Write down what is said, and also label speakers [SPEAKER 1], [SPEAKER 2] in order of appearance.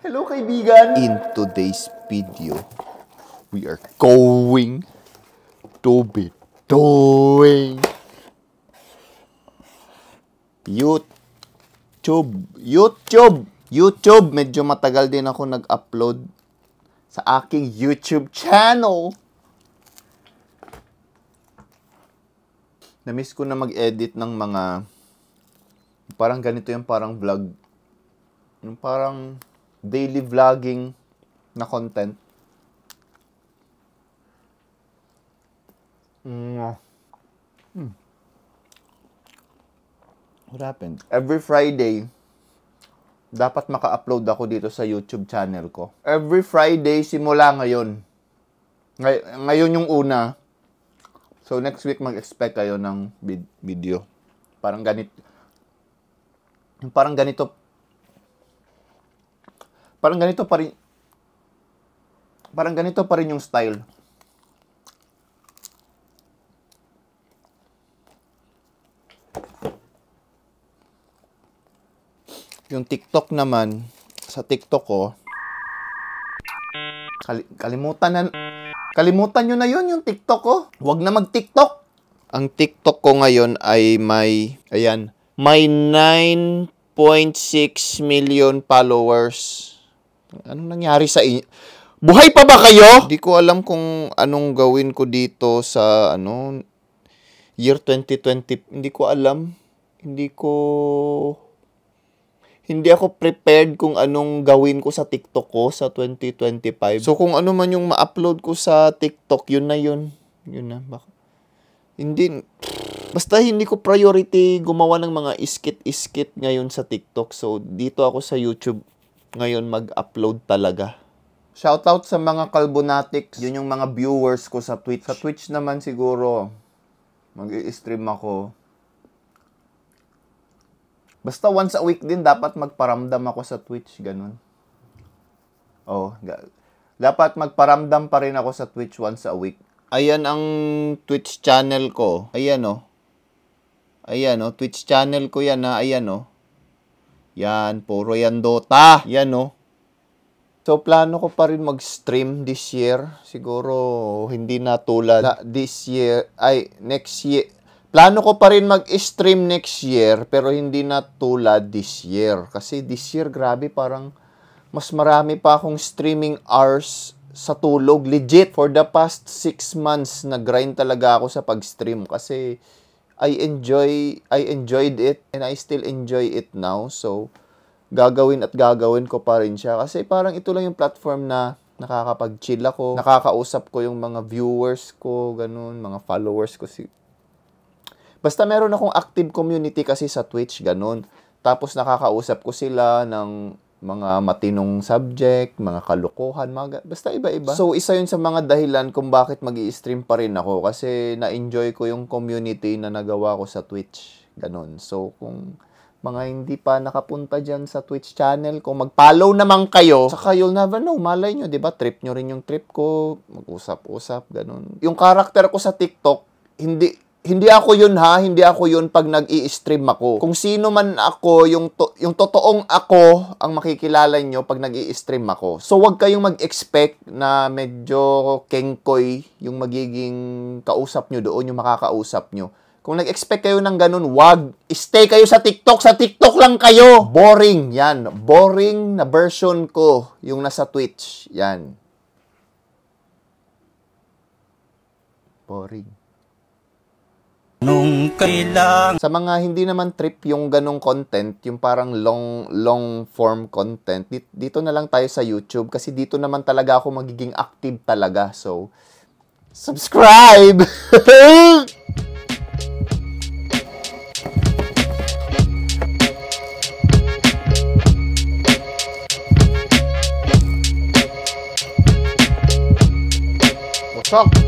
[SPEAKER 1] Hello, kaibigan!
[SPEAKER 2] In today's video, we are going to be doing YouTube. Medyo matagal din ako nag-upload sa aking YouTube channel. Na-miss ko na mag-edit ng mga parang ganito yung parang vlog. Yung parang daily vlogging na content. What happened? Every Friday, dapat maka-upload ako dito sa YouTube channel ko. Every Friday, simula ngayon. Ngayon yung una. So, next week, mag-expect kayo ng video. Parang ganito. Parang ganito pa rin yung style. Yung TikTok naman, sa TikTok ko, kalimutan nyo na yun, yung TikTok ko. Huwag na mag-TikTok. Ang TikTok ko ngayon ay may 9.6 million followers. Anong nangyari sa inyo? Buhay pa ba kayo? Hindi ko alam kung anong gawin ko dito sa year 2020. Hindi ko alam. Hindi ako prepared kung anong gawin ko sa TikTok ko sa 2025. So, kung ano man yung ma-upload ko sa TikTok, yun na yun. Yun na. Basta hindi ko priority gumawa ng mga iskit-iskit ngayon sa TikTok. So, dito ako sa YouTube ngayon mag-upload talaga. Shoutout sa mga Kalbonatics. Yun yung mga viewers ko sa Twitch. Sa Twitch naman siguro, mag-i-stream ako. Basta once a week din, dapat magparamdam ako sa Twitch. Ganun. Dapat magparamdam pa rin ako sa Twitch once a week. Ayan ang Twitch channel ko. Ayan Twitch channel ko yan ha. Ayan Yan, puro yan Dota. Yan So, plano ko pa rin mag-stream this year. Siguro, hindi na tulad next year. Plano ko pa rin mag-stream next year, pero hindi na tulad this year. Kasi this year, grabe, parang mas marami pa akong streaming hours sa tulog. Legit, for the past 6 months, nag-grind talaga ako sa pag-stream. Kasi I enjoyed it, and I still enjoy it now. So, gagawin ko pa rin siya. Kasi parang ito lang yung platform na nakakapag-chill ako. Nakakausap ko yung mga viewers ko, ganun, mga followers ko. Basta meron akong active community kasi sa Twitch, ganun. Tapos nakakausap ko sila ng mga matinong subject, mga kalokohan, basta iba-iba. So, isa yun sa mga dahilan kung bakit mag-i-stream pa rin ako. Kasi na-enjoy ko yung community na nagawa ko sa Twitch. Ganun. So, kung mga hindi pa nakapunta dyan sa Twitch channel, kung mag-follow naman kayo, saka you'll never know, malay nyo, diba? Trip nyo rin yung trip ko, mag-usap-usap, ganun. Yung karakter ko sa TikTok, hindi ako yun ha, hindi ako yun pag nag-i-stream ako. Kung sino man ako, yung totoong ako ang makikilala nyo pag nag-i-stream ako. So, wag kayong mag-expect na medyo kengkoy yung magiging kausap nyo doon, yung makakausap nyo. Kung nag-expect kayo ng ganun, wag. Stay kayo sa TikTok. Sa TikTok lang kayo. Boring. Yan. Boring na version ko yung nasa Twitch. Yan. Boring. Sa mga hindi naman trip yung ganong content, yung parang long form content, dito na lang tayo sa YouTube kasi dito naman talaga ako magiging active talaga. So, subscribe! What's up?